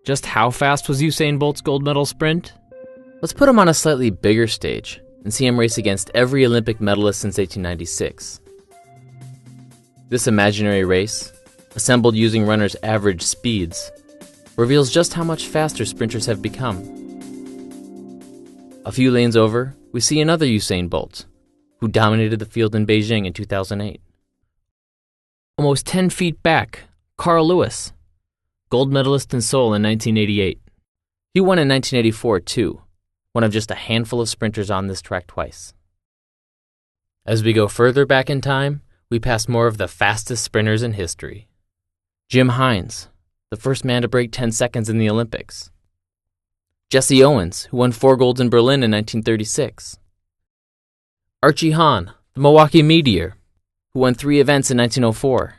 Just how fast was Usain Bolt's gold medal sprint? Let's put him on a slightly bigger stage and see him race against every Olympic medalist since 1896. This imaginary race, assembled using runners' average speeds, reveals just how much faster sprinters have become. A few lanes over, we see another Usain Bolt, who dominated the field in Beijing in 2008. Almost 10 feet back, Carl Lewis, gold medalist in Seoul in 1988. He won in 1984 too, one of just a handful of sprinters on this track twice. As we go further back in time, we pass more of the fastest sprinters in history. Jim Hines, the first man to break 10 seconds in the Olympics. Jesse Owens, who won 4 golds in Berlin in 1936. Archie Hahn, the Milwaukee Meteor, who won 3 events in 1904.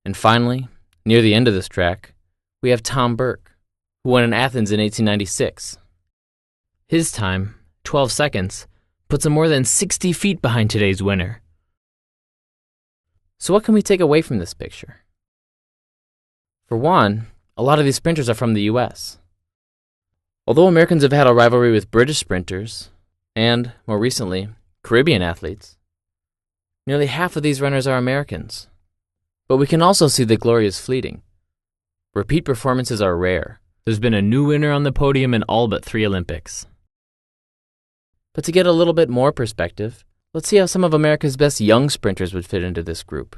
And finally, near the end of this track, we have Tom Burke, who won in Athens in 1896. His time, 12 seconds, puts him more than 60 feet behind today's winner. So what can we take away from this picture? For one, a lot of these sprinters are from the US. Although Americans have had a rivalry with British sprinters, and, more recently, Caribbean athletes, nearly half of these runners are Americans. But we can also see that glory is fleeting. Repeat performances are rare. There's been a new winner on the podium in all but 3 Olympics. But to get a little bit more perspective, let's see how some of America's best young sprinters would fit into this group.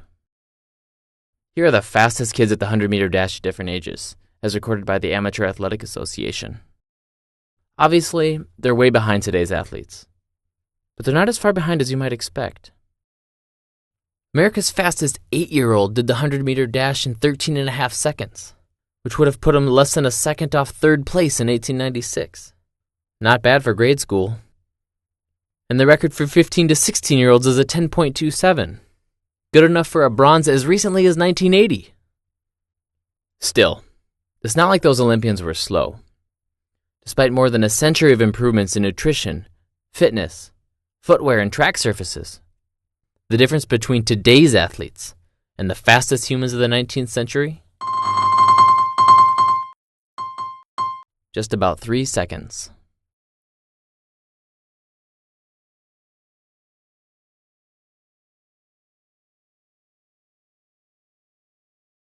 Here are the fastest kids at the 100-meter dash at different ages, as recorded by the Amateur Athletic Association. Obviously, they're way behind today's athletes, but they're not as far behind as you might expect. America's fastest 8-year-old did the 100-meter dash in 13.5 seconds, which would have put him less than a second off 3rd place in 1896. Not bad for grade school. And the record for 15 to 16-year-olds is a 10.27. Good enough for a bronze as recently as 1980. Still, it's not like those Olympians were slow. Despite more than a century of improvements in nutrition, fitness, footwear, and track surfaces, the difference between today's athletes and the fastest humans of the 19th century? Just about 3 seconds.